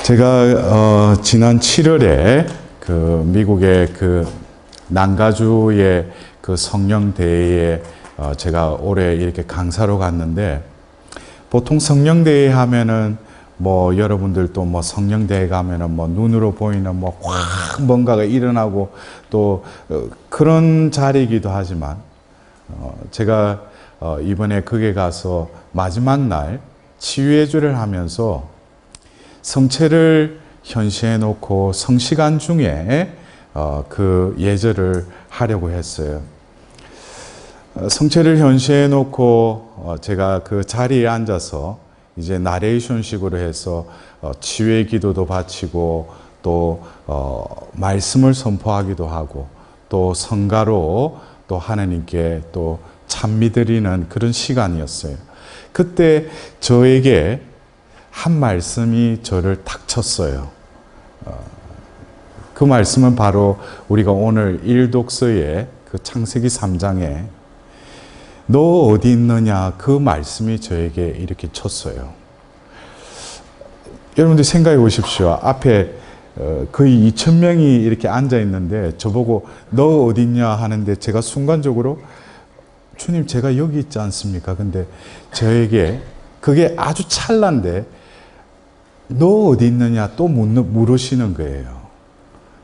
제가 지난 7월에 그 미국의 그 난가주의 그 성령대회에 제가 올해 이렇게 강사로 갔는데, 보통 성령대회 하면은 뭐 여러분들도 뭐 성령대회 가면은 뭐 눈으로 보이는 뭐 확 뭔가가 일어나고 또 그런 자리이기도 하지만, 제가 이번에 거기에 가서 마지막 날 치유회주를 하면서 성체를 현시해 놓고 성시간 중에 그 예절을 하려고 했어요. 성체를 현시해 놓고 제가 그 자리에 앉아서 이제 나레이션식으로 해서 치유의 기도도 바치고 또 말씀을 선포하기도 하고 또 성가로 또 하나님께 또 찬미드리는 그런 시간이었어요. 그때 저에게 한 말씀이 저를 탁 쳤어요. 그 말씀은 바로 우리가 오늘 일독서의 그 창세기 3장에 너 어디 있느냐, 그 말씀이 저에게 이렇게 쳤어요. 여러분들 생각해 보십시오. 앞에 거의 2,000명이 이렇게 앉아 있는데 저보고 너 어디 있냐 하는데, 제가 순간적으로 주님 제가 여기 있지 않습니까? 근데 저에게 그게 아주 찰나인데 너 어디 있느냐 또 물으시는 거예요.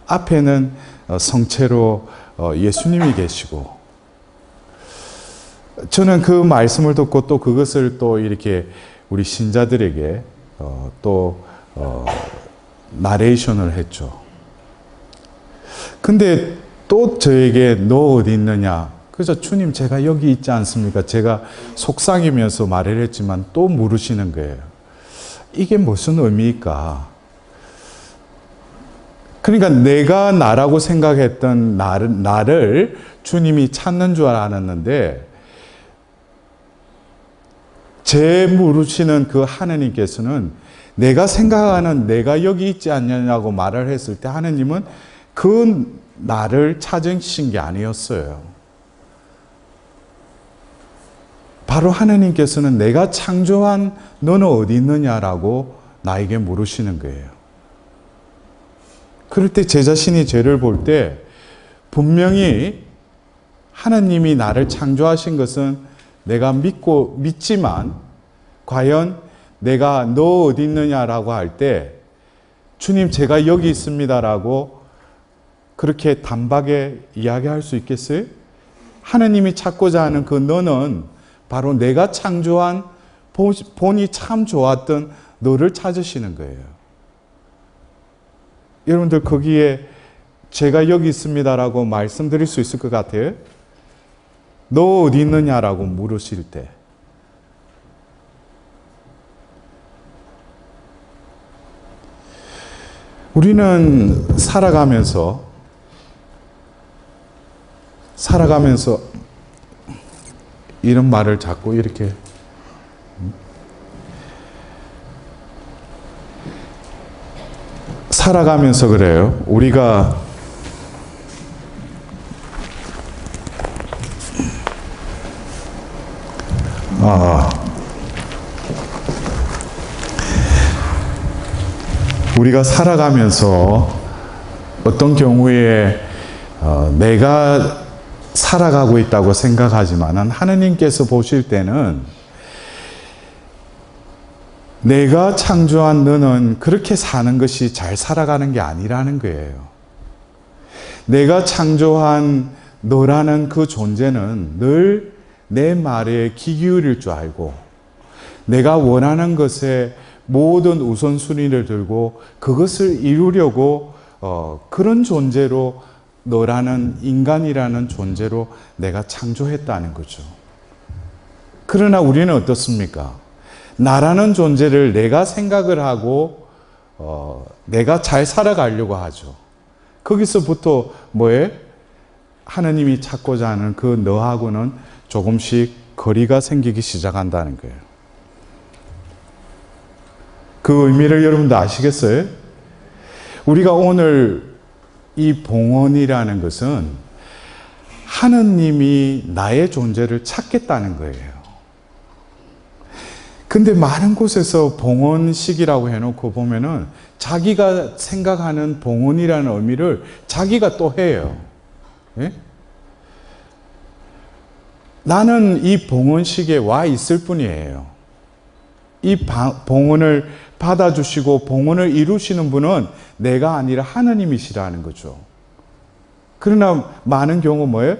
앞에는 성체로 예수님이 계시고, 저는 그 말씀을 듣고 또 그것을 또 이렇게 우리 신자들에게 또 나레이션을 했죠. 근데 또 저에게 너 어디 있느냐, 그래서 주님 제가 여기 있지 않습니까? 제가 속삭이면서 말을 했지만 또 물으시는 거예요. 이게 무슨 의미일까? 그러니까 내가 나라고 생각했던 나를 주님이 찾는 줄 알았는데, 제 물으시는 그 하나님께서는 내가 생각하는 내가 여기 있지 않냐고 말을 했을 때 하나님은 그 나를 찾으신 게 아니었어요. 바로 하나님께서는 내가 창조한 너는 어디 있느냐라고 나에게 물으시는 거예요. 그럴 때 제 자신이 죄를 볼 때 분명히 하나님이 나를 창조하신 것은 내가 믿지만, 과연 내가 너 어디 있느냐라고 할 때 주님 제가 여기 있습니다라고 그렇게 단박에 이야기할 수 있겠어요? 하나님이 찾고자 하는 그 너는 바로 내가 창조한 본이 참 좋았던 너를 찾으시는 거예요. 여러분들 거기에 제가 여기 있습니다라고 말씀드릴 수 있을 것 같아요? 너 어디 있느냐라고 물으실 때. 우리는 살아가면서 이런 말을 자꾸 이렇게 살아가면서 그래요. 우리가 살아가면서 어떤 경우에 내가 살아가고 있다고 생각하지만 하나님께서 보실 때는 내가 창조한 너는 그렇게 사는 것이 잘 살아가는 게 아니라는 거예요. 내가 창조한 너라는 그 존재는 늘 내 말에 귀 기울일 줄 알고, 내가 원하는 것에 모든 우선순위를 들고 그것을 이루려고 그런 존재로, 너라는 인간이라는 존재로 내가 창조했다는 거죠. 그러나 우리는 어떻습니까? 나라는 존재를 내가 생각을 하고 내가 잘 살아가려고 하죠. 거기서부터 뭐예요? 하나님이 찾고자 하는 그 너하고는 조금씩 거리가 생기기 시작한다는 거예요. 그 의미를 여러분도 아시겠어요? 우리가 오늘 이 봉헌이라는 것은 하느님이 나의 존재를 찾겠다는 거예요. 근데 많은 곳에서 봉헌식이라고 해놓고 보면은 자기가 생각하는 봉헌이라는 의미를 자기가 또 해요. 예? 나는 이 봉헌식에 와 있을 뿐이에요. 이 봉헌을 받아주시고 봉헌을 이루시는 분은 내가 아니라 하느님이시라는 거죠. 그러나 많은 경우 뭐예요?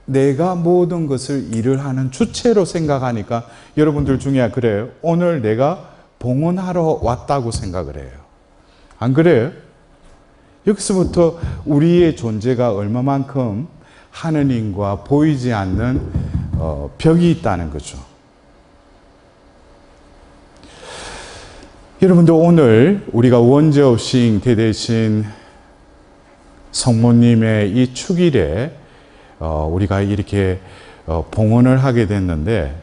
내가 모든 것을 일을 하는 주체로 생각하니까 여러분들 중에 그래요. 오늘 내가 봉헌하러 왔다고 생각을 해요. 안 그래요? 여기서부터 우리의 존재가 얼마만큼 하느님과 보이지 않는 벽이 있다는 거죠. 여러분들 오늘 우리가 원죄 없이 잉태되신 성모님의 이 축일에 우리가 이렇게 봉헌을 하게 됐는데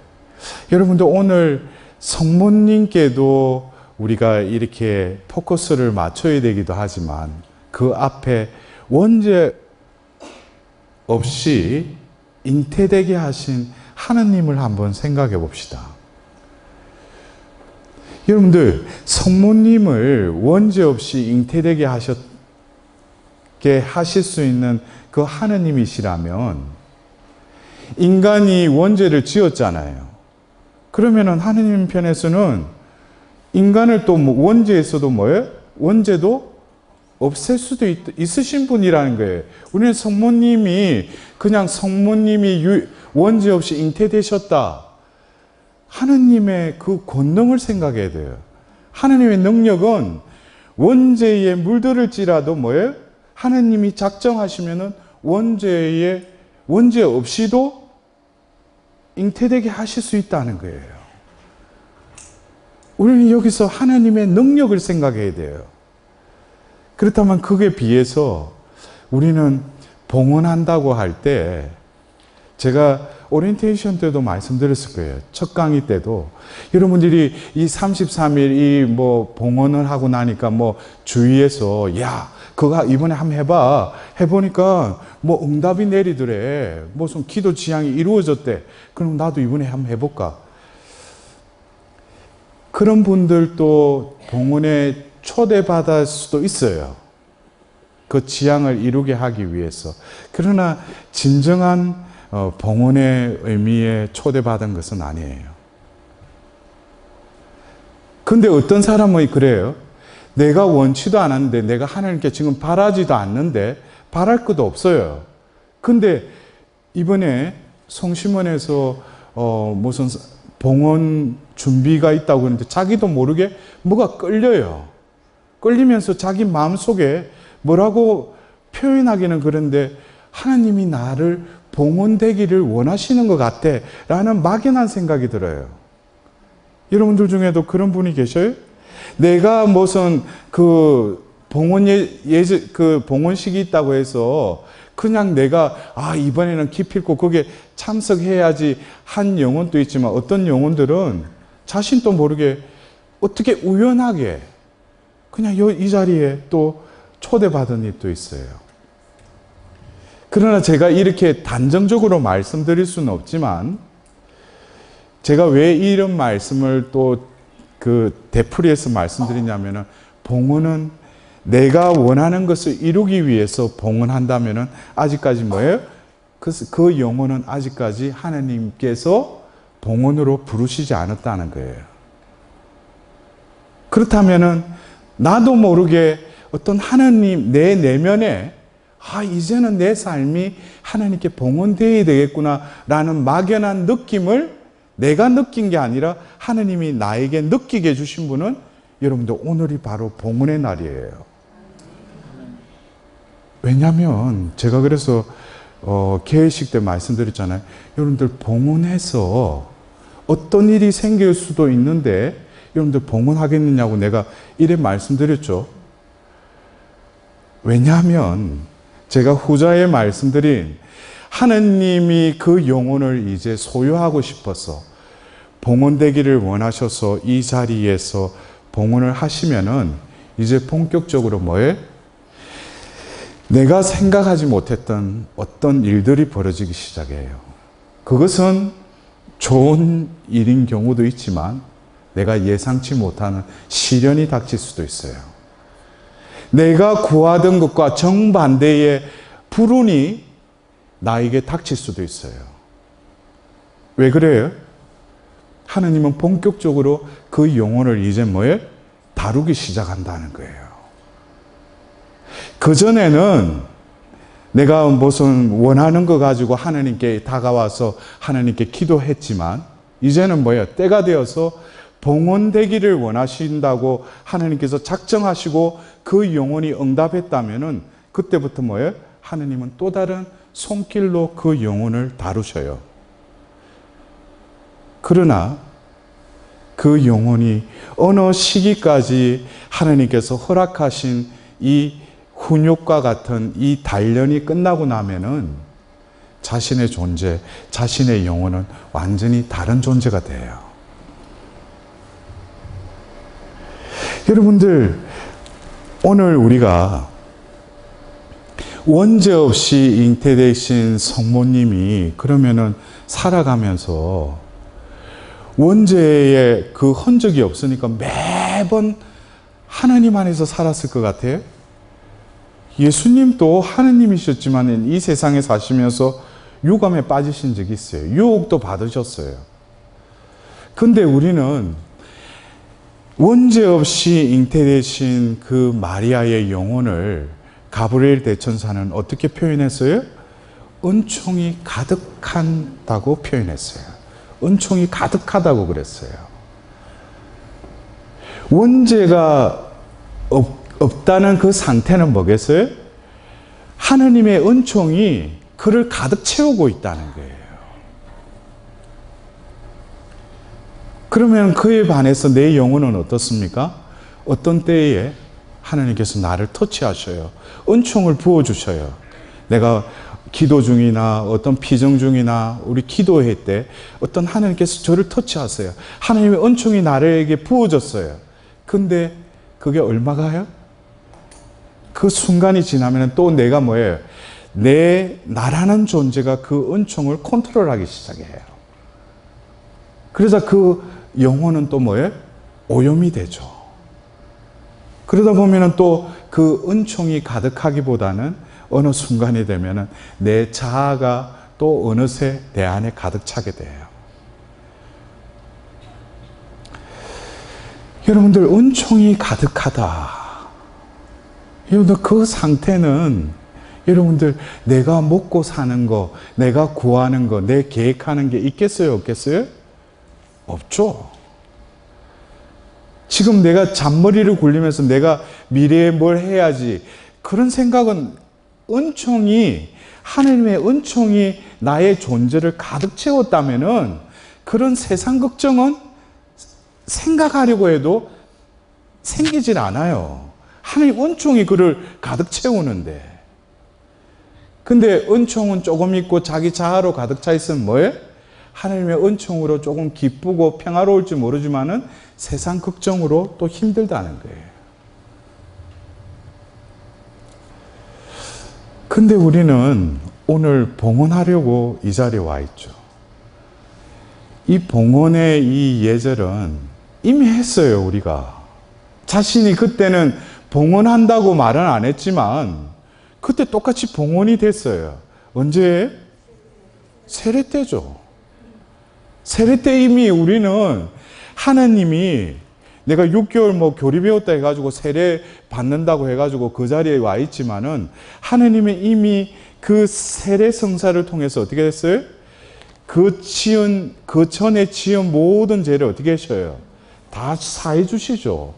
여러분들 오늘 성모님께도 우리가 이렇게 포커스를 맞춰야 되기도 하지만 그 앞에 원죄 없이 잉태되게 하신 하느님을 한번 생각해 봅시다. 여러분들 성모님을 원죄 없이 잉태되게 하실 수 있는 그 하느님이시라면 인간이 원죄를 지었잖아요. 그러면은 하느님 편에서는 인간을 또 원죄에서도 뭐예요? 원죄도 없앨 수도 있으신 분이라는 거예요. 우리는 성모님이 그냥 성모님이 원죄 없이 잉태되셨다. 하느님의 그 권능을 생각해야 돼요. 하느님의 능력은 원죄에 물들을지라도 뭐예요? 하느님이 작정하시면은 원죄 없이도 잉태되게 하실 수 있다는 거예요. 우리는 여기서 하나님의 능력을 생각해야 돼요. 그렇다면 그에 비해서 우리는 봉헌한다고 할 때 제가 오리엔테이션 때도 말씀드렸을 거예요. 첫 강의 때도 여러분들이 이 33일 봉헌을 하고 나니까 주위에서 야 그거 이번에 한번 해봐. 해보니까 응답이 내리더래. 무슨 기도 지향이 이루어졌대. 그럼 나도 이번에 한번 해볼까. 그런 분들도 봉헌에 초대받을 수도 있어요. 그 지향을 이루게 하기 위해서. 그러나 진정한 봉헌의 의미에 초대받은 것은 아니에요. 근데 어떤 사람은 그래요. 내가 원치도 않았는데 내가 하나님께 지금 바라지도 않는데 바랄 것도 없어요. 근데 이번에 성심원에서 무슨 봉헌 준비가 있다고 그러는데 자기도 모르게 뭐가 끌려요. 끌리면서 자기 마음속에 뭐라고 표현하기는 그런데 하나님이 나를 봉헌되기를 원하시는 것 같아 라는 막연한 생각이 들어요. 여러분들 중에도 그런 분이 계셔요? 내가 무슨 봉헌식이 있다고 해서 그냥 내가 이번에는 기필코 거기에 참석해야지 한 영혼도 있지만 어떤 영혼들은 자신도 모르게 어떻게 우연하게 그냥 이 자리에 또 초대받은 일도 있어요. 그러나 제가 이렇게 단정적으로 말씀드릴 수는 없지만 제가 왜 이런 말씀을 또 되풀이해서 말씀드리냐면은 봉헌은 내가 원하는 것을 이루기 위해서 봉헌한다면은 아직까지 뭐예요? 그 영혼은 아직까지 하나님께서 봉헌으로 부르시지 않았다는 거예요. 그렇다면은 나도 모르게 어떤 하나님 내 내면에 이제는 내 삶이 하나님께 봉헌되어야 되겠구나라는 막연한 느낌을 내가 느낀 게 아니라 하나님이 나에게 느끼게 해주신 분은 여러분들 오늘이 바로 봉헌의 날이에요. 왜냐하면 제가 그래서 개회식 때 말씀드렸잖아요. 여러분들 봉헌해서 어떤 일이 생길 수도 있는데 여러분들 봉헌하겠느냐고 내가 이래 말씀드렸죠. 왜냐하면 제가 후자에 말씀드린 하느님이 그 영혼을 이제 소유하고 싶어서 봉헌되기를 원하셔서 이 자리에서 봉헌을 하시면은 이제 본격적으로 뭐예요? 내가 생각하지 못했던 어떤 일들이 벌어지기 시작해요. 그것은 좋은 일인 경우도 있지만 내가 예상치 못하는 시련이 닥칠 수도 있어요. 내가 구하던 것과 정반대의 불운이 나에게 닥칠 수도 있어요. 왜 그래요? 하느님은 본격적으로 그 영혼을 이제 뭐예요? 다루기 시작한다는 거예요. 그전에는 내가 무슨 원하는 거 가지고 하나님께 다가와서 하나님께 기도했지만 이제는 뭐예요? 때가 되어서 봉헌되기를 원하신다고 하나님께서 작정하시고 그 영혼이 응답했다면은 그때부터 뭐예요? 하나님은 또 다른 손길로 그 영혼을 다루셔요. 그러나 그 영혼이 어느 시기까지 하나님께서 허락하신 이 훈육과 같은 이 단련이 끝나고 나면은 자신의 존재, 자신의 영혼은 완전히 다른 존재가 돼요. 여러분들, 오늘 우리가 원죄 없이 잉태되신 성모님이 그러면은 살아가면서 원죄의 그 흔적이 없으니까 매번 하나님 안에서 살았을 것 같아요. 예수님도 하느님이셨지만 이 세상에 사시면서 유감에 빠지신 적이 있어요. 유혹도 받으셨어요. 근데 우리는 원죄 없이 잉태되신 그 마리아의 영혼을 가브리엘 대천사는 어떻게 표현했어요? 은총이 가득한다고 표현했어요. 은총이 가득하다고 그랬어요. 원죄가 없다는 그 상태는 뭐겠어요? 하느님의 은총이 그를 가득 채우고 있다는 거예요. 그러면 그에 반해서 내 영혼은 어떻습니까? 어떤 때에 하나님께서 나를 터치하셔요. 은총을 부어주셔요. 내가 기도 중이나 어떤 피정 중이나 우리 기도회 때 어떤 하나님께서 저를 터치하세요. 하나님의 은총이 나에게 부어졌어요. 근데 그게 얼마가요? 그 순간이 지나면 또 내가 뭐예요? 나라는 존재가 그 은총을 컨트롤하기 시작해요. 그러자 그 영혼은 또 뭐예요? 오염이 되죠. 그러다 보면 또 그 은총이 가득하기보다는 어느 순간이 되면 내 자아가 또 어느새 내 안에 가득 차게 돼요. 여러분들, 은총이 가득하다. 여러분들, 그 상태는 여러분들 내가 먹고 사는 거, 내가 구하는 거, 내 계획하는 게 있겠어요? 없겠어요? 없죠. 지금 내가 잔머리를 굴리면서 내가 미래에 뭘 해야지, 그런 생각은 은총이, 하나님의 은총이 나의 존재를 가득 채웠다면은 그런 세상 걱정은 생각하려고 해도 생기질 않아요. 하나님 은총이 그를 가득 채우는데. 근데 은총은 조금 있고 자기 자아로 가득 차 있으면 뭐예요? 하나님의 은총으로 조금 기쁘고 평화로울지 모르지만은 세상 걱정으로 또 힘들다는 거예요. 근데 우리는 오늘 봉헌하려고 이 자리에 와 있죠. 이 봉헌의 이 예절은 이미 했어요, 우리가. 자신이 그때는 봉헌한다고 말은 안 했지만 그때 똑같이 봉헌이 됐어요. 언제? 세례 때죠. 세례 때 이미 우리는 하나님이 내가 6개월 뭐 교리 배웠다 해가지고 세례 받는다고 해가지고 그 자리에 와 있지만은 하나님이 이미 그 세례 성사를 통해서 어떻게 됐어요? 그 전에 지은 모든 죄를 어떻게 하셔요? 다 사해 주시죠.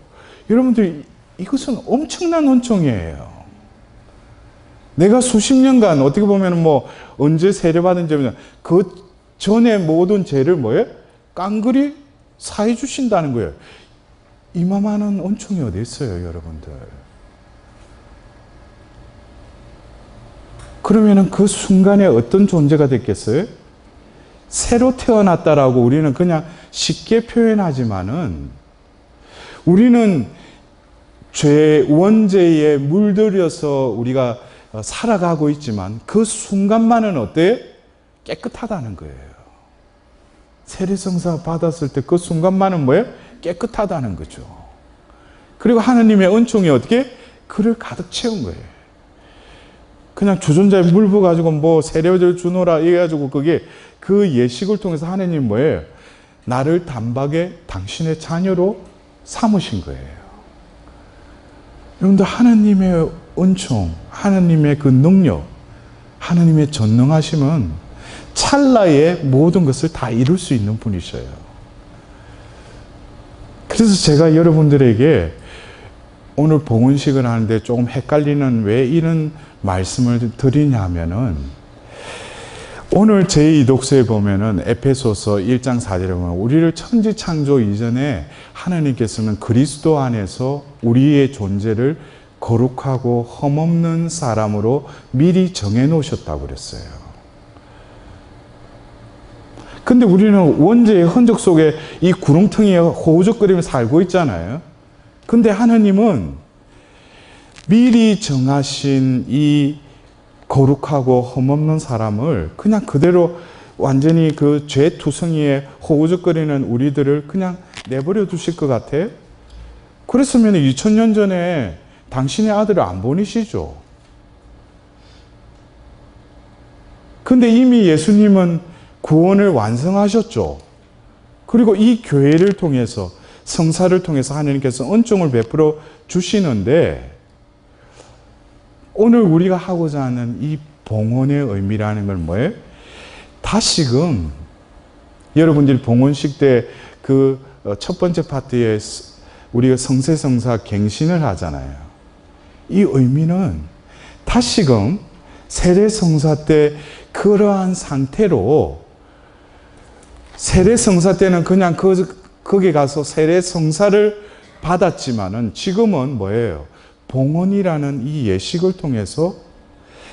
여러분들, 이것은 엄청난 은총이에요. 내가 수십 년간 어떻게 보면 뭐 언제 세례받은 죄면 그 전에 모든 죄를 뭐예요? 깡그리 사해 주신다는 거예요. 이만한 은총이 어디 있어요, 여러분들? 그러면은 그 순간에 어떤 존재가 됐겠어요? 새로 태어났다라고 우리는 그냥 쉽게 표현하지만은 우리는 원죄에 물들여서 우리가 살아가고 있지만 그 순간만은 어때요? 깨끗하다는 거예요. 세례성사 받았을 때 그 순간만은 뭐예요? 깨끗하다는 거죠. 그리고 하나님의 은총이 어떻게? 그를 가득 채운 거예요. 그냥 주전자에 물 부어가지고 뭐 세례를 주노라 해가지고 그게 그 예식을 통해서 하나님 뭐예요? 나를 단박에 당신의 자녀로 삼으신 거예요. 여러분들 하나님의 은총, 하나님의 그 능력, 하나님의 전능하심은 찰나에 모든 것을 다 이룰 수 있는 분이셔요. 그래서 제가 여러분들에게 오늘 봉헌식을 하는데 조금 헷갈리는 왜 이런 말씀을 드리냐면은 오늘 제2 독서에 보면은 에베소서 1장 4절에 보면 우리를 천지 창조 이전에 하나님께서는 그리스도 안에서 우리의 존재를 거룩하고 흠없는 사람으로 미리 정해 놓으셨다고 그랬어요. 근데 우리는 원죄의 흔적 속에 이 구렁텅이에 호우적거리며 살고 있잖아요. 근데 하나님은 미리 정하신 이 거룩하고 흠없는 사람을 그냥 그대로 완전히 그 죄투성이에 호우적거리는 우리들을 그냥 내버려 두실 것 같아요? 그랬으면 2000년 전에 당신의 아들을 안 보내시죠. 근데 이미 예수님은 구원을 완성하셨죠. 그리고 이 교회를 통해서 성사를 통해서 하나님께서 은총을 베풀어 주시는데 오늘 우리가 하고자 하는 이 봉헌의 의미라는 건 뭐예요? 다시금 여러분들이 봉헌식 때 그 첫 번째 파트에 우리가 성세성사 갱신을 하잖아요. 이 의미는 다시금 세례성사 때 그러한 상태로 세례성사 때는 그냥 거기 가서 세례성사를 받았지만은 지금은 뭐예요? 봉헌이라는 이 예식을 통해서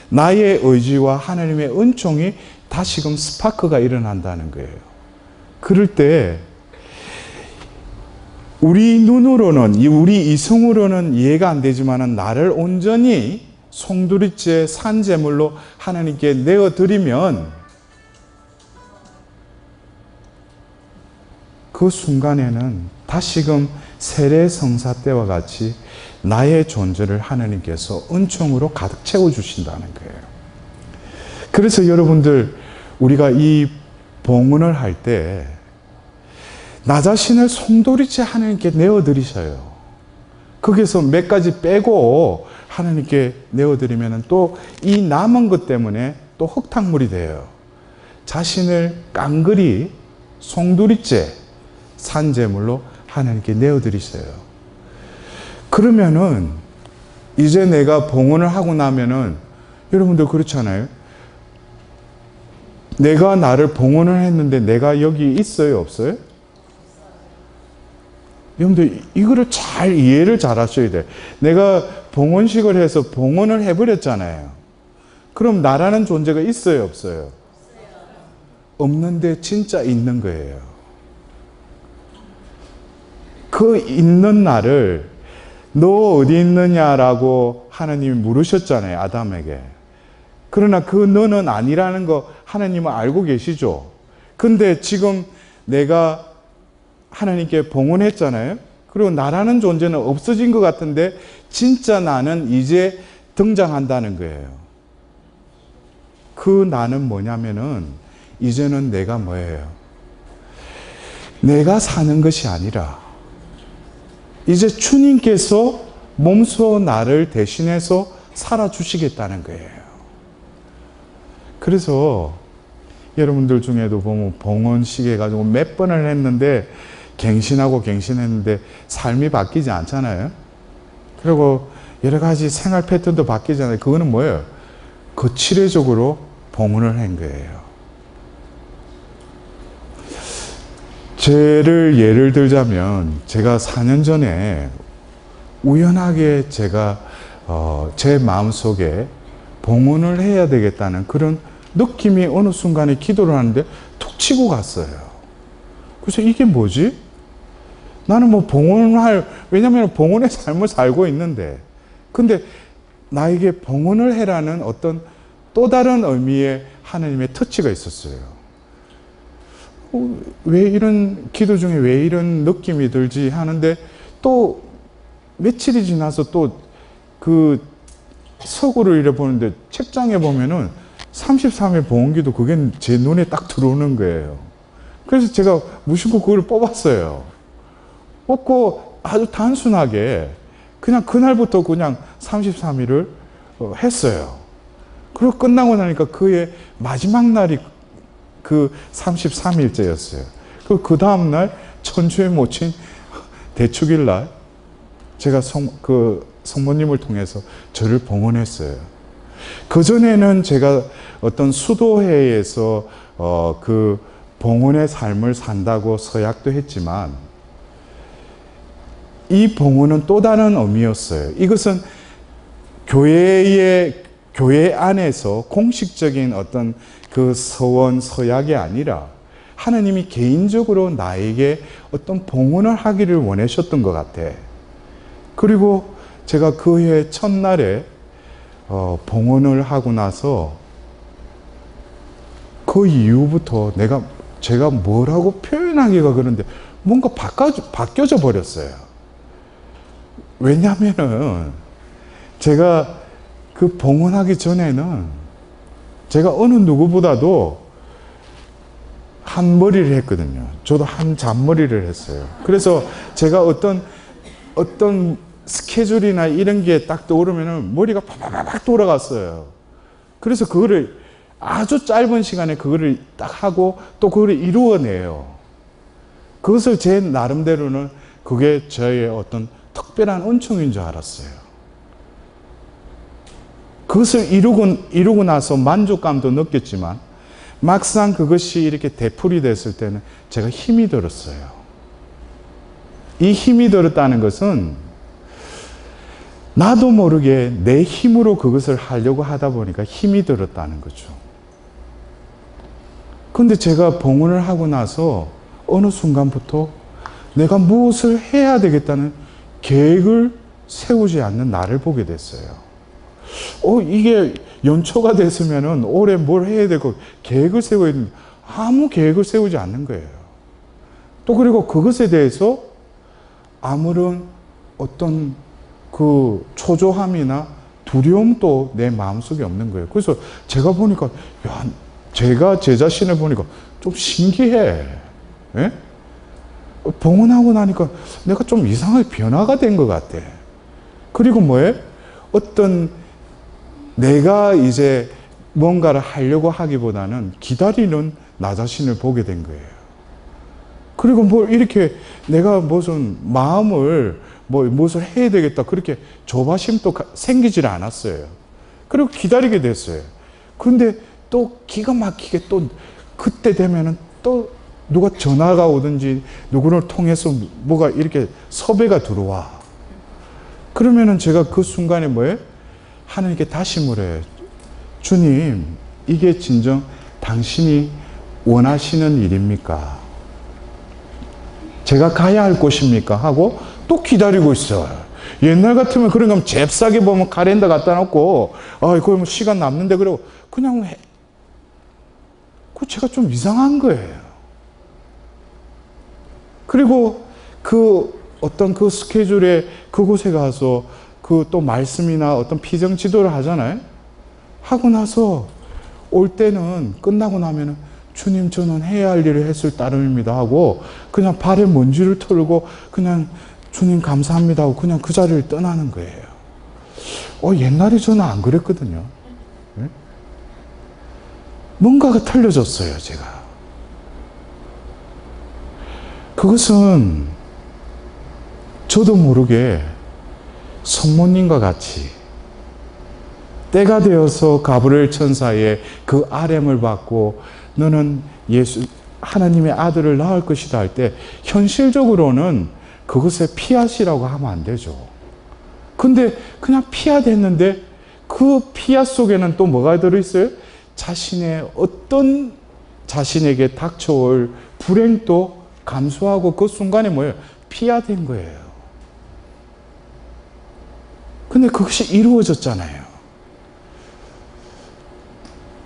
나의 의지와 하나님의 은총이 다시금 스파크가 일어난다는 거예요. 그럴 때 우리 눈으로는, 우리 이성으로는 이해가 안 되지만은 나를 온전히 송두리째 산제물로 하나님께 내어드리면 그 순간에는 다시금 세례성사 때와 같이 나의 존재를 하나님께서 은총으로 가득 채워주신다는 거예요. 그래서 여러분들 우리가 이 봉헌을 할 때 나 자신을 송두리째 하나님께 내어드리셔요. 거기서 몇 가지 빼고 하나님께 내어드리면 또 이 남은 것 때문에 또 흙탕물이 돼요. 자신을 깡그리 송두리째 산제물로 하나님께 내어드리세요. 그러면은 이제 내가 봉헌을 하고 나면은 여러분들 그렇잖아요. 내가 나를 봉헌을 했는데 내가 여기 있어요, 없어요? 여러분들 이거를 잘 이해를 잘 하셔야 돼요. 내가 봉헌식을 해서 봉헌을 해버렸잖아요. 그럼 나라는 존재가 있어요, 없어요? 없는데 진짜 있는 거예요. 그 있는 나를 너 어디 있느냐라고 하나님이 물으셨잖아요, 아담에게. 그러나 그 너는 아니라는 거 하나님은 알고 계시죠. 근데 지금 내가 하나님께 봉헌했잖아요. 그리고 나라는 존재는 없어진 것 같은데 진짜 나는 이제 등장한다는 거예요. 그 나는 뭐냐면은 이제는 내가 뭐예요? 내가 사는 것이 아니라 이제 주님께서 몸소 나를 대신해서 살아주시겠다는 거예요. 그래서 여러분들 중에도 보면 봉헌식 해가지고 몇 번을 했는데 갱신하고 갱신했는데 삶이 바뀌지 않잖아요. 그리고 여러 가지 생활 패턴도 바뀌잖아요. 그거는 뭐예요? 거칠애적으로 봉헌을 한 거예요. 예를 들자면 제가 4년 전에 우연하게 제가 제 마음속에 봉헌을 해야 되겠다는 그런 느낌이 어느 순간에 기도를 하는데 툭 치고 갔어요. 그래서 이게 뭐지? 나는 뭐 왜냐면 봉헌의 삶을 살고 있는데, 근데 나에게 봉헌을 해라는 어떤 또 다른 의미의 하나님의 터치가 있었어요. 왜 이런 기도 중에 왜 이런 느낌이 들지 하는데 또 며칠이 지나서 또 그 서구를 이래 보는데 책장에 보면은 33일 봉헌기도 그게 제 눈에 딱 들어오는 거예요. 그래서 제가 무심코 그걸 뽑았어요. 뽑고 아주 단순하게 그냥 그날부터 그냥 33일을 했어요. 그리고 끝나고 나니까 그의 마지막 날이 그 33일째였어요. 그 다음날 천주의 모친 대축일 날 제가 성모님을 통해서 저를 봉헌했어요. 그전에는 제가 어떤 수도회에서 그 봉헌의 삶을 산다고 서약도 했지만 이 봉헌은 또 다른 의미였어요. 이것은 교회 안에서 공식적인 어떤 그 서원, 서약이 아니라 하나님이 개인적으로 나에게 어떤 봉헌을 하기를 원하셨던 것 같아. 그리고 제가 그 해 첫날에 봉헌을 하고 나서 그 이후부터 제가 뭐라고 표현하기가 그런데 뭔가 바뀌어져 버렸어요. 왜냐하면은 제가 그 봉헌하기 전에는 제가 어느 누구보다도 한 머리를 했거든요. 저도 한 잔머리를 했어요. 그래서 제가 어떤 스케줄이나 이런 게 딱 떠오르면은 머리가 파바바박 돌아갔어요. 그래서 그거를 아주 짧은 시간에 그거를 딱 하고 또 그거를 이루어내요. 그것을 제 나름대로는 그게 저의 어떤 특별한 은총인 줄 알았어요. 그것을 이루고 나서 만족감도 느꼈지만 막상 그것이 이렇게 되풀이 됐을 때는 제가 힘이 들었어요. 이 힘이 들었다는 것은 나도 모르게 내 힘으로 그것을 하려고 하다 보니까 힘이 들었다는 거죠. 근데 제가 봉헌을 하고 나서 어느 순간부터 내가 무엇을 해야 되겠다는 계획을 세우지 않는 나를 보게 됐어요. 이게 연초가 됐으면은 올해 뭘 해야 되고 계획을 세워야 되는데 아무 계획을 세우지 않는 거예요. 또 그리고 그것에 대해서 아무런 어떤 그 초조함이나 두려움도 내 마음속에 없는 거예요. 그래서 제가 보니까 제가 제 자신을 보니까 좀 신기해. 예? 봉헌하고 나니까 내가 좀 이상하게 변화가 된 것 같아. 그리고 뭐예요? 어떤 내가 이제 뭔가를 하려고 하기보다는 기다리는 나 자신을 보게 된 거예요. 그리고 뭐 이렇게 내가 무슨 마음을 무엇을 해야 되겠다 그렇게 조바심도 생기질 않았어요. 그리고 기다리게 됐어요. 그런데 또 기가 막히게 또 그때 되면은 또 누가 전화가 오든지 누구를 통해서 뭐가 이렇게 섭외가 들어와. 그러면은 제가 그 순간에 뭐예요? 하나님께 다시 물어요. 주님, 이게 진정 당신이 원하시는 일입니까? 제가 가야 할 곳입니까? 하고 또 기다리고 있어요. 옛날 같으면 그런 거 잽싸게 보면 카렌더 갖다 놓고 그러면 시간 남는데 그러고 그냥 해. 그 제가 좀 이상한 거예요. 그리고 그 어떤 그 스케줄에 그곳에 가서 그 또 말씀이나 어떤 피정 지도를 하잖아요. 하고 나서 올 때는 끝나고 나면은 주님 저는 해야 할 일을 했을 따름입니다 하고 그냥 발에 먼지를 털고 그냥 주님 감사합니다 하고 그냥 그 자리를 떠나는 거예요. 옛날에 저는 안 그랬거든요. 네? 뭔가가 틀려졌어요, 제가. 그것은 저도 모르게 성모님과 같이 때가 되어서 가브리엘 천사의 그 아렘을 받고 너는 하나님의 아들을 낳을 것이다 할 때 현실적으로는 그것에 피앗이라고 하면 안 되죠. 근데 그냥 피앗 했는데 그 피앗 속에는 또 뭐가 들어있어요? 자신의 어떤 자신에게 닥쳐올 불행도 감수하고 그 순간에 뭐예요? 피앗된 거예요. 근데 그것이 이루어졌잖아요.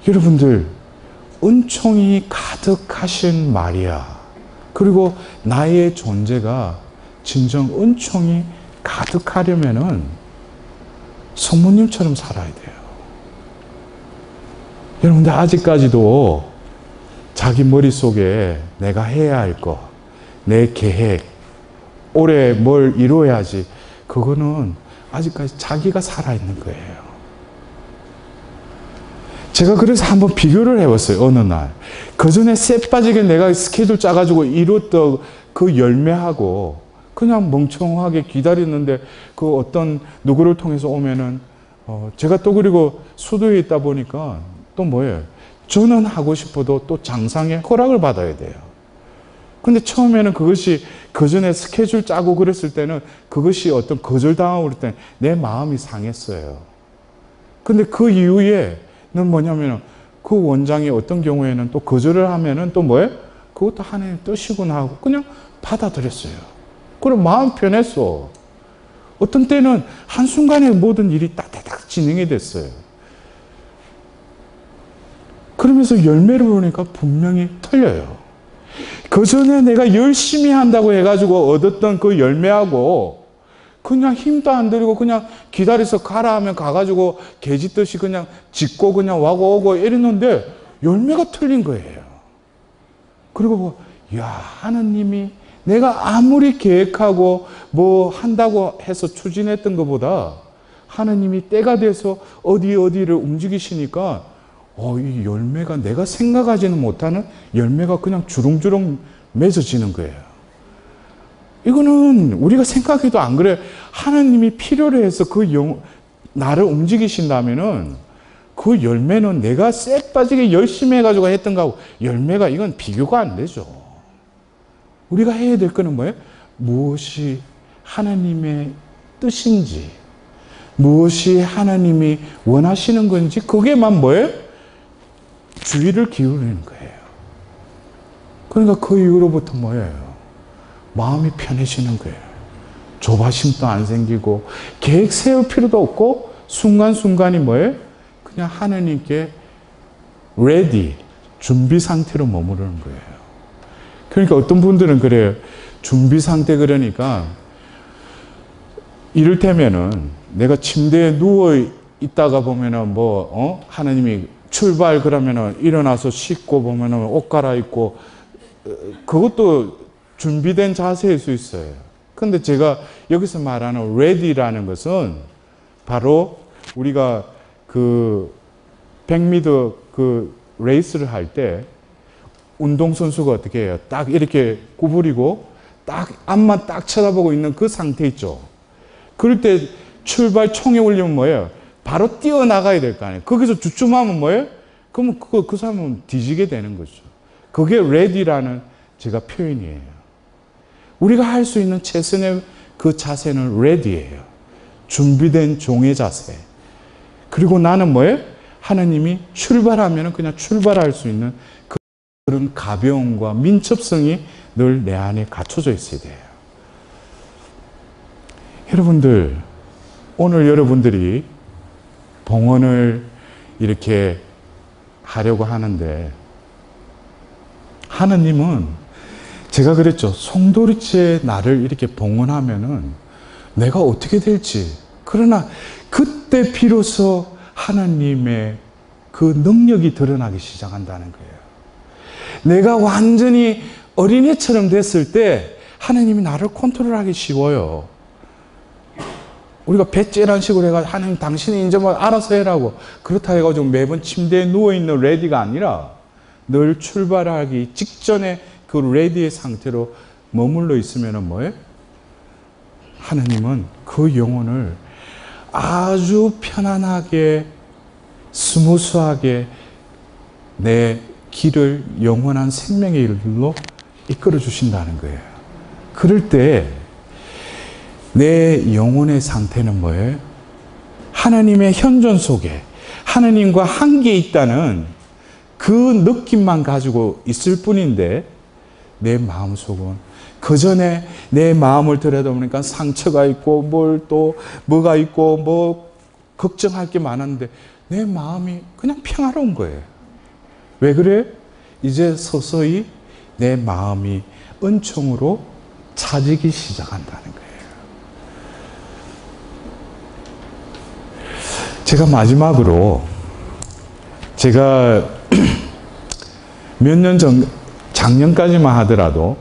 여러분들 은총이 가득하신 마리아, 그리고 나의 존재가 진정 은총이 가득하려면은 성모님처럼 살아야 돼요. 여러분들 아직까지도 자기 머릿속에 내가 해야 할 거, 내 계획, 올해 뭘 이루어야지, 그거는 아직까지 자기가 살아있는 거예요. 제가 그래서 한번 비교를 해봤어요. 어느 날. 그 전에 쎄 빠지게 내가 스케줄 짜가지고 이뤘던 그 열매하고 그냥 멍청하게 기다렸는데 그 어떤 누구를 통해서 오면은 제가 또 그리고 수도에 있다 보니까 또 뭐예요? 저는 하고 싶어도 또 장상의 허락을 받아야 돼요. 근데 처음에는 그것이 그 전에 스케줄 짜고 그랬을 때는 그것이 어떤 거절당하고 그럴 때는 내 마음이 상했어요. 근데 그 이후에는 뭐냐면은 그 원장이 어떤 경우에는 또 거절을 하면은 또 뭐예요? 그것도 하나님의 뜻이구나 하고 그냥 받아들였어요. 그럼 마음 편했어. 어떤 때는 한순간에 모든 일이 딱딱딱 진행이 됐어요. 그러면서 열매를 보니까 분명히 틀려요. 그 전에 내가 열심히 한다고 해가지고 얻었던 그 열매하고 그냥 힘도 안 들이고 그냥 기다려서 가라 하면 가가지고 개짓듯이 그냥 짚고 그냥 와고 오고 이랬는데 열매가 틀린 거예요. 그리고 야, 하느님이 내가 아무리 계획하고 뭐 한다고 해서 추진했던 것보다 하느님이 때가 돼서 어디를 움직이시니까 이 열매가 내가 생각하지는 못하는 열매가 그냥 주렁주렁 맺어지는 거예요. 이거는 우리가 생각해도 안 그래. 하나님이 필요로 해서 나를 움직이신다면은 그 열매는 내가 쎄 빠지게 열심히 해가지고 했던 거하고 열매가 이건 비교가 안 되죠. 우리가 해야 될 거는 뭐예요? 무엇이 하나님의 뜻인지, 무엇이 하나님이 원하시는 건지 그게만 뭐예요? 주의를 기울이는 거예요. 그러니까 그 이후로부터 뭐예요? 마음이 편해지는 거예요. 조바심도 안 생기고 계획 세울 필요도 없고 순간순간이 뭐예요? 그냥 하나님께 ready, 준비 상태로 머무르는 거예요. 그러니까 어떤 분들은 그래요. 준비 상태 그러니까 이를테면은 내가 침대에 누워 있다가 보면은 하나님이 출발 그러면은 일어나서 씻고 보면은 옷 갈아입고 그것도 준비된 자세일 수 있어요. 근데 제가 여기서 말하는 ready라는 것은 바로 우리가 그 100m 그 레이스를 할 때 운동선수가 어떻게 해요? 딱 이렇게 구부리고 딱 앞만 딱 쳐다보고 있는 그 상태 있죠. 그럴 때 출발 총에 올리면 뭐예요? 바로 뛰어나가야 될 거 아니에요. 거기서 주춤하면 뭐예요? 그러면 그 사람은 뒤지게 되는 거죠. 그게 ready라는 제가 표현이에요. 우리가 할 수 있는 최선의 그 자세는 ready예요. 준비된 종의 자세. 그리고 나는 뭐예요? 하나님이 출발하면 그냥 출발할 수 있는 그런 가벼움과 민첩성이 늘 내 안에 갖춰져 있어야 돼요. 여러분들, 오늘 여러분들이 봉헌을 이렇게 하려고 하는데 하나님은 제가 그랬죠. 송도리째 나를 이렇게 봉헌하면은 내가 어떻게 될지. 그러나 그때 비로소 하나님의 그 능력이 드러나기 시작한다는 거예요. 내가 완전히 어린애처럼 됐을 때 하나님이 나를 컨트롤하기 쉬워요. 우리가 배째란 식으로 해가지고 하나님 당신이 이제 뭐 알아서 해라고 그렇다 해가지고 매번 침대에 누워있는 레디가 아니라 늘 출발하기 직전에 그 레디의 상태로 머물러 있으면 뭐예요? 하나님은 그 영혼을 아주 편안하게 스무스하게 내 길을 영원한 생명의 길로 이끌어 주신다는 거예요. 그럴 때 내 영혼의 상태는 뭐예요? 하나님의 현존 속에 하나님과 함께 있다는 그 느낌만 가지고 있을 뿐인데 내 마음속은 그 전에 내 마음을 들여다보니까 상처가 있고 뭐가 있고 뭐 걱정할 게 많았는데 내 마음이 그냥 평화로운 거예요. 왜 그래? 이제 서서히 내 마음이 은총으로 차지기 시작한다는 거예요. 제가 마지막으로 제가 몇 년 전, 작년까지만 하더라도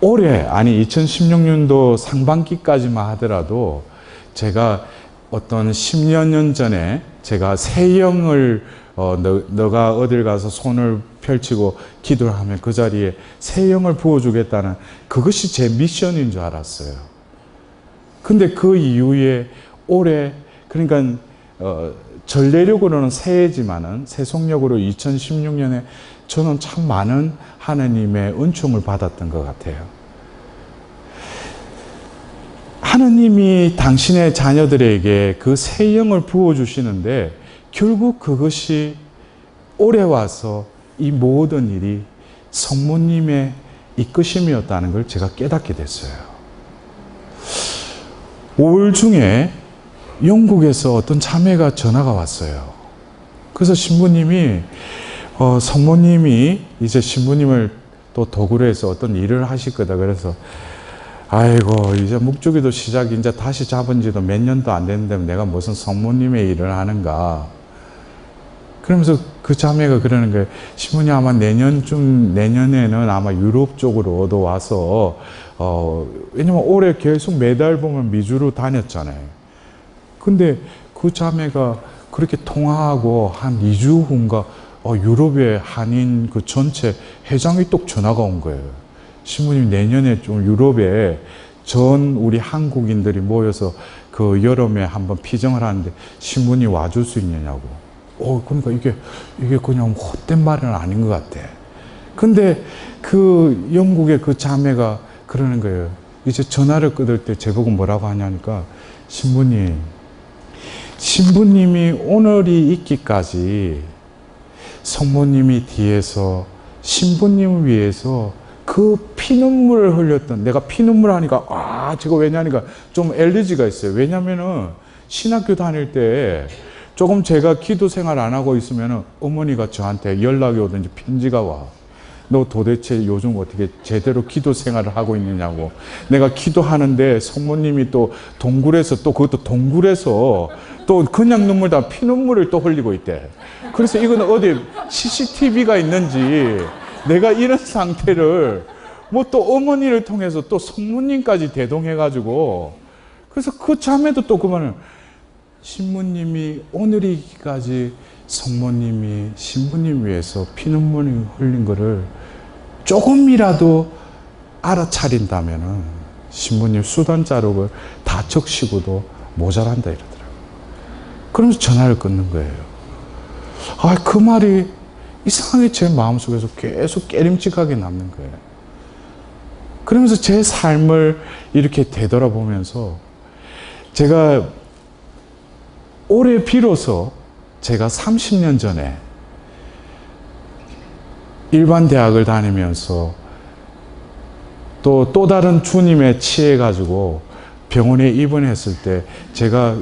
올해 아니 2016년도 상반기까지만 하더라도 제가 어떤 10여 년 전에 제가 새 영을 너가 어딜 가서 손을 펼치고 기도를 하면 그 자리에 새 영을 부어주겠다는 그것이 제 미션인 줄 알았어요. 근데 그 이후에 올해 그러니까 전례력으로는 새해지만은 세속력으로 2016년에 저는 참 많은 하나님의 은총을 받았던 것 같아요. 하나님이 당신의 자녀들에게 그 새 영을 부어주시는데 결국 그것이 올해 와서 이 모든 일이 성모님의 이끄심이었다는 걸 제가 깨닫게 됐어요. 5월 중에 영국에서 어떤 자매가 전화가 왔어요. 그래서 신부님이 성모님이 이제 신부님을 또 도구로 해서 어떤 일을 하실 거다. 그래서 아이고 이제 묵주기도 시작이 이제 다시 잡은 지도 몇 년도 안 됐는데 내가 무슨 성모님의 일을 하는가. 그러면서 그 자매가 그러는 거예요. 신부님 아마 내년에는 아마 유럽 쪽으로도 와서 왜냐면 올해 계속 매달 보면 미주로 다녔잖아요. 근데 그 자매가 그렇게 통화하고 한 2주 후인가 유럽의 한인 그 전체 회장이 또 전화가 온 거예요. 신부님 내년에 좀 유럽에 전 우리 한국인들이 모여서 그 여름에 한번 피정을 하는데 신부님 와줄 수 있느냐고. 그러니까 이게 그냥 헛된 말은 아닌 것 같아. 근데 그 영국의 그 자매가 그러는 거예요. 이제 전화를 끊을 때 제보고 뭐라고 하냐니까 신부님이 오늘이 있기까지 성모님이 뒤에서 신부님을 위해서 그 피눈물을 흘렸던, 내가 피눈물 하니까 저거 왜냐니까 좀 엘리지가 있어요. 왜냐면은 신학교 다닐 때 조금 제가 기도 생활 안 하고 있으면은 어머니가 저한테 연락이 오든지 편지가 와. 너 도대체 요즘 어떻게 제대로 기도 생활을 하고 있느냐고. 내가 기도하는데 성모님이 또 동굴에서 또 그것도 동굴에서 또 그냥 눈물 다 피눈물을 또 흘리고 있대. 그래서 이건 어디 CCTV가 있는지 내가 이런 상태를 뭐 또 어머니를 통해서 또 성모님까지 대동해가지고 그래서 그 자매도 또 그만을 신부님이 오늘이기까지 성모님이 신부님 위해서 피눈물을 흘린 거를 조금이라도 알아차린다면은 신부님 수단 자록을 다 적시고도 모자란다 이러더라고요. 그러면서 전화를 끊는 거예요. 그 말이 이상하게 제 마음속에서 계속 깨림직하게 남는 거예요. 그러면서 제 삶을 이렇게 되돌아보면서 제가 올해 비로소 제가 30년 전에 일반 대학을 다니면서 또 다른 주님에 취해가지고 병원에 입원했을 때 제가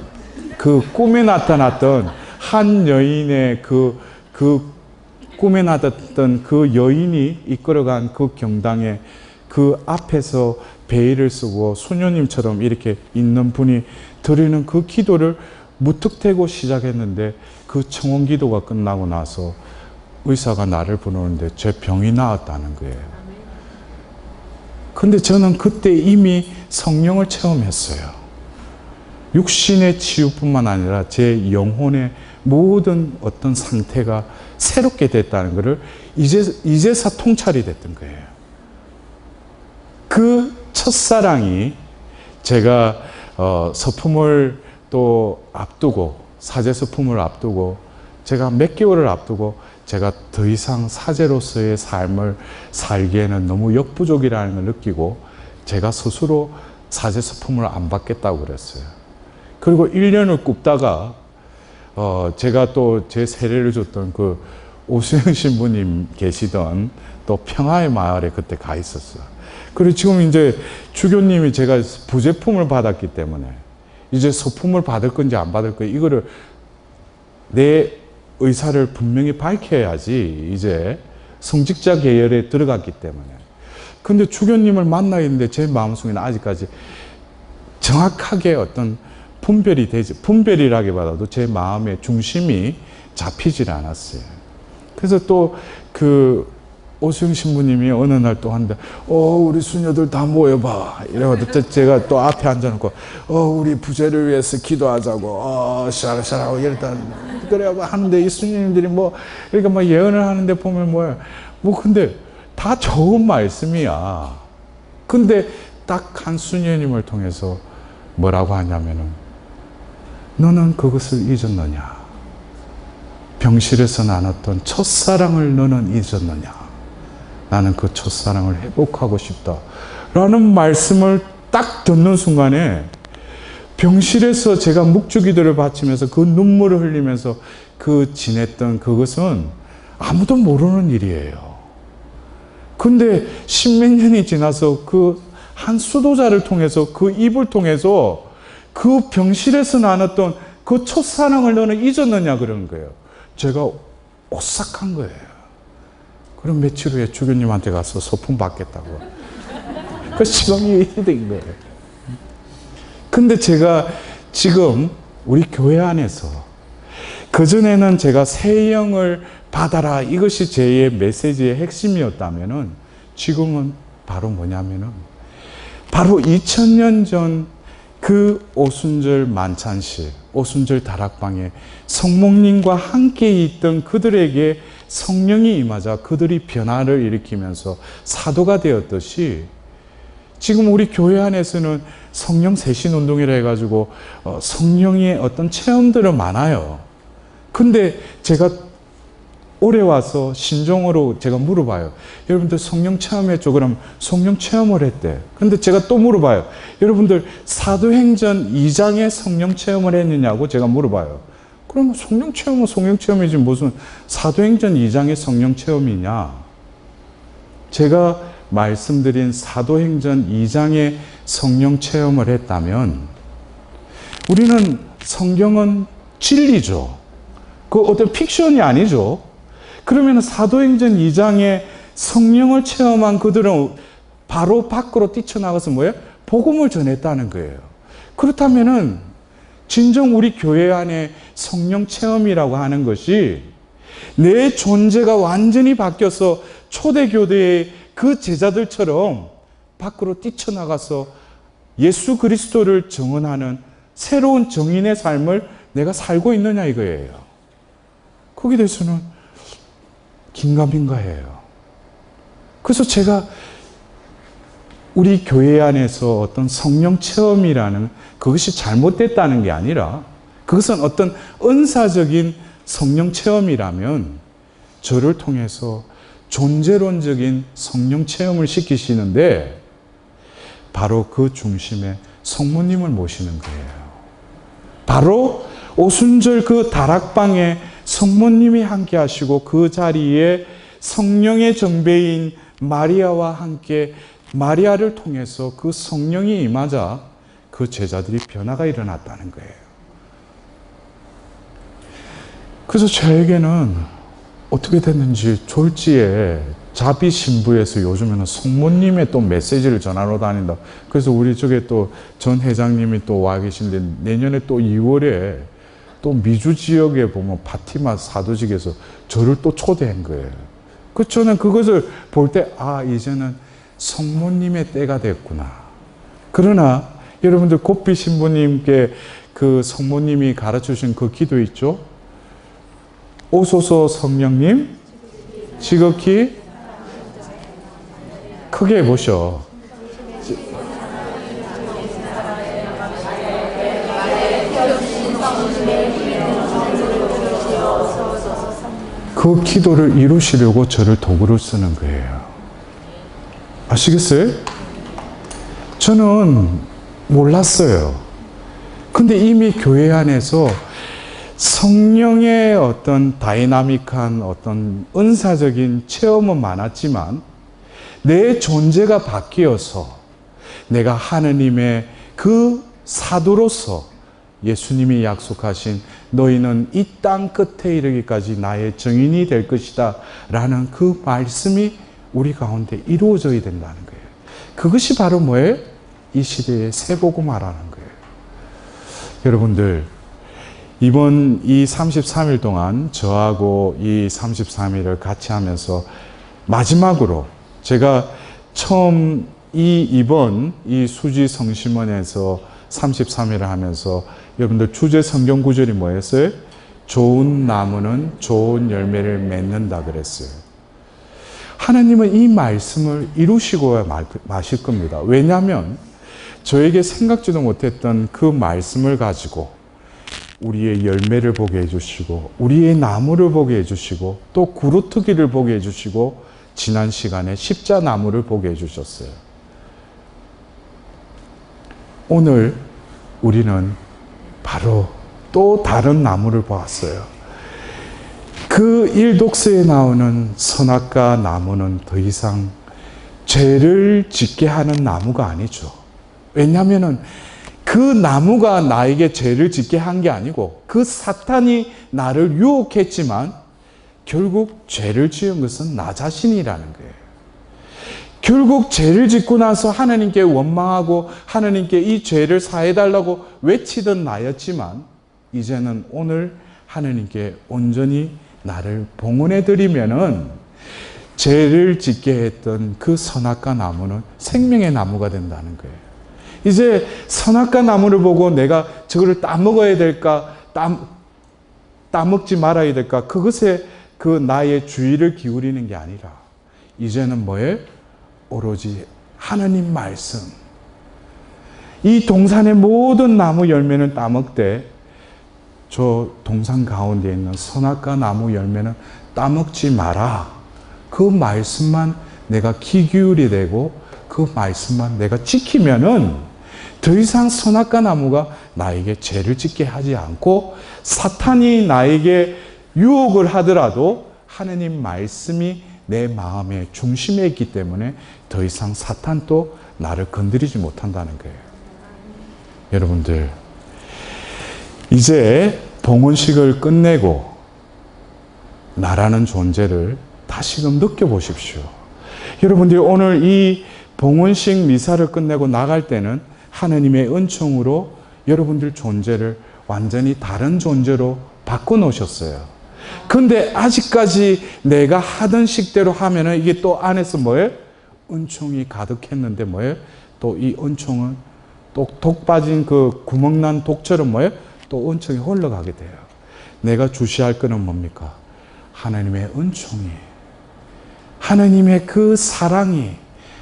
그 꿈에 나타났던 한 여인의 그 꿈에 나타났던 그 여인이 이끌어간 그 경당에 그 앞에서 베일을 쓰고 수녀님처럼 이렇게 있는 분이 드리는 그 기도를 무턱대고 시작했는데 그 청원 기도가 끝나고 나서 의사가 나를 부르는데 제 병이 나았다는 거예요. 근데 저는 그때 이미 성령을 체험했어요. 육신의 치유뿐만 아니라 제 영혼의 모든 어떤 상태가 새롭게 됐다는 것을 이제서 통찰이 됐던 거예요. 그 첫사랑이 제가 서품을 또 앞두고 사제 서품을 앞두고 제가 몇 개월을 앞두고 제가 더 이상 사제로서의 삶을 살기에는 너무 역부족이라는 걸 느끼고 제가 스스로 사제 서품을 안 받겠다고 그랬어요. 그리고 1년을 굽다가 제가 또 제 세례를 줬던 그 오수영 신부님 계시던 또 평화의 마을에 그때 가 있었어요. 그리고 지금 이제 주교님이 제가 부제품을 받았기 때문에 이제 서품을 받을 건지 안 받을 건지 이거를 내 의사를 분명히 밝혀야지 이제 성직자 계열에 들어갔기 때문에. 근데 주교님을 만나야 했는데 제 마음속에는 아직까지 정확하게 어떤 분별이 되지, 분별이라기보다도 제 마음의 중심이 잡히질 않았어요. 그래서 또 그 오수영 신부님이 어느 날 또 하는데, 우리 수녀들 다 모여봐. 이래가지고 제가 또 앞에 앉아놓고, 우리 부제를 위해서 기도하자고, 샤라샤라고 이랬다. 그래 하는데 이 수녀님들이 그러니까 예언을 하는데 보면 근데 다 좋은 말씀이야. 근데 딱 한 수녀님을 통해서 뭐라고 하냐면은, 너는 그것을 잊었느냐? 병실에서 나눴던 첫사랑을 너는 잊었느냐? 나는 그 첫사랑을 회복하고 싶다. 라는 말씀을 딱 듣는 순간에 병실에서 제가 묵주기도를 바치면서 그 눈물을 흘리면서 지냈던 그것은 아무도 모르는 일이에요. 근데 십몇 년이 지나서 그 한 수도자를 통해서 그 입을 통해서 그 병실에서 나눴던 그 첫사랑을 너는 잊었느냐 그러는 거예요. 제가 오싹한 거예요. 그럼 며칠 후에 주교님한테 가서 소품 받겠다고. 그 시간이 된 거예요. 근데 제가 지금 우리 교회 안에서 그전에는 제가 새 영을 받아라 이것이 제 메시지의 핵심이었다면은 지금은 바로 뭐냐면은 바로 2000년 전 그 오순절 만찬실, 오순절 다락방에 성목님과 함께 있던 그들에게 성령이 임하자 그들이 변화를 일으키면서 사도가 되었듯이 지금 우리 교회 안에서는 성령 세신 운동이라 해가지고 성령의 어떤 체험들은 많아요. 근데 제가 올해 와서 신종으로 제가 물어봐요. 여러분들 성령 체험했죠? 그럼 성령 체험을 했대. 근데 제가 또 물어봐요. 여러분들 사도행전 2장에 성령 체험을 했느냐고 제가 물어봐요. 그러면 성령 체험은 성령 체험이지 무슨 사도행전 2장의 성령 체험이냐. 제가 말씀드린 사도행전 2장의 성령 체험을 했다면 우리는 성경은 진리죠. 그 어떤 픽션이 아니죠. 그러면 사도행전 2장에 성령을 체험한 그들은 바로 밖으로 뛰쳐나가서 뭐예요? 복음을 전했다는 거예요. 그렇다면은 진정 우리 교회 안에 성령 체험이라고 하는 것이 내 존재가 완전히 바뀌어서 초대교대의 그 제자들처럼 밖으로 뛰쳐나가서 예수 그리스도를 증언하는 새로운 정인의 삶을 내가 살고 있느냐 이거예요. 거기에 대해서는 긴가민가해요. 그래서 제가 우리 교회 안에서 어떤 성령 체험이라는 그것이 잘못됐다는 게 아니라 그것은 어떤 은사적인 성령 체험이라면 저를 통해서 존재론적인 성령 체험을 시키시는데 바로 그 중심에 성모님을 모시는 거예요. 바로 오순절 그 다락방에 성모님이 함께 하시고 그 자리에 성령의 정배인 마리아와 함께 마리아를 통해서 그 성령이 임하자 그 제자들이 변화가 일어났다는 거예요. 그래서 저에게는 어떻게 됐는지 졸지에 자비 신부에서 요즘에는 성모님의 또 메시지를 전하러 다닌다. 그래서 우리 쪽에 또 전 회장님이 또 와 계신데 내년에 또 2월에 또 미주 지역에 보면 파티마 사도직에서 저를 또 초대한 거예요. 그 저는 그것을 볼 때 이제는 성모님의 때가 됐구나. 그러나 여러분들 곱비 신부님께 그 성모님이 가르쳐주신 그 기도 있죠? 오소서 성령님 지극히 크게 해보셔. 그 기도를 이루시려고 저를 도구로 쓰는 거예요. 아시겠어요? 저는 몰랐어요. 근데 이미 교회 안에서 성령의 어떤 다이나믹한 어떤 은사적인 체험은 많았지만 내 존재가 바뀌어서 내가 하느님의 그 사도로서 예수님이 약속하신 너희는 이 땅 끝에 이르기까지 나의 증인이 될 것이다 라는 그 말씀이 우리 가운데 이루어져야 된다는 거예요. 그것이 바로 뭐예요? 이 시대의 새복음화라는 거예요. 여러분들, 이번 이 33일 동안 저하고 이 33일을 같이 하면서 마지막으로 제가 처음 이번 이 수지 성심원에서 33일을 하면서 여러분들 주제 성경 구절이 뭐였어요? 좋은 나무는 좋은 열매를 맺는다 그랬어요. 하나님은 이 말씀을 이루시고 마실 겁니다. 왜냐하면 저에게 생각지도 못했던 그 말씀을 가지고 우리의 열매를 보게 해주시고 우리의 나무를 보게 해주시고 또 구루터기를 보게 해주시고 지난 시간에 십자나무를 보게 해주셨어요. 오늘 우리는 바로 또 다른 나무를 보았어요. 그 일독서에 나오는 선악과 나무는 더 이상 죄를 짓게 하는 나무가 아니죠. 왜냐하면 그 나무가 나에게 죄를 짓게 한 게 아니고 그 사탄이 나를 유혹했지만 결국 죄를 지은 것은 나 자신이라는 거예요. 결국 죄를 짓고 나서 하나님께 원망하고 하나님께 이 죄를 사해달라고 외치던 나였지만 이제는 오늘 하나님께 온전히 나를 봉헌해 드리면은 죄를 짓게 했던 그 선악과 나무는 생명의 나무가 된다는 거예요. 이제 선악과 나무를 보고 내가 저거를 따먹어야 될까, 따먹지 말아야 될까, 그것에 그 나의 주의를 기울이는 게 아니라 이제는 뭐예요? 오로지 하나님 말씀. 이 동산의 모든 나무 열매는 따먹되 저 동산 가운데 있는 선악과 나무 열매는 따먹지 마라. 그 말씀만 내가 귀 기울이 되고 그 말씀만 내가 지키면은 더 이상 선악과 나무가 나에게 죄를 짓게 하지 않고 사탄이 나에게 유혹을 하더라도 하나님 말씀이 내 마음의 중심에 있기 때문에 더 이상 사탄도 나를 건드리지 못한다는 거예요. 여러분들, 이제 봉헌식을 끝내고 나라는 존재를 다시금 느껴보십시오. 여러분들이 오늘 이 봉헌식 미사를 끝내고 나갈 때는 하나님의 은총으로 여러분들 존재를 완전히 다른 존재로 바꿔놓으셨어요. 근데 아직까지 내가 하던 식대로 하면은 이게 또 안에서 뭐예요? 은총이 가득했는데 뭐예요? 또 이 은총은 또 독 빠진 그 구멍난 독처럼 뭐예요? 또 은총이 흘러가게 돼요. 내가 주시할 거는 뭡니까? 하나님의 은총이, 하나님의 그 사랑이,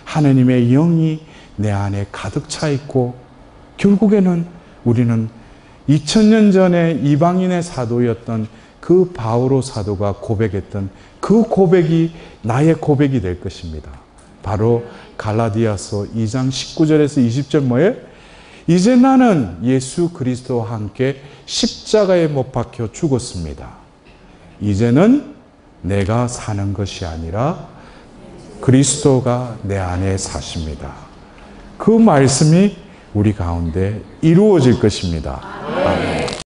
하나님의 영이 내 안에 가득 차 있고 결국에는 우리는 2000년 전에 이방인의 사도였던 그 바오로 사도가 고백했던 그 고백이 나의 고백이 될 것입니다. 바로 갈라디아서 2장 19절에서 20절 뭐예요? 이제 나는 예수 그리스도와 함께 십자가에 못 박혀 죽었습니다. 이제는 내가 사는 것이 아니라 그리스도가 내 안에 사십니다. 그 말씀이 우리 가운데 이루어질 것입니다. 아멘.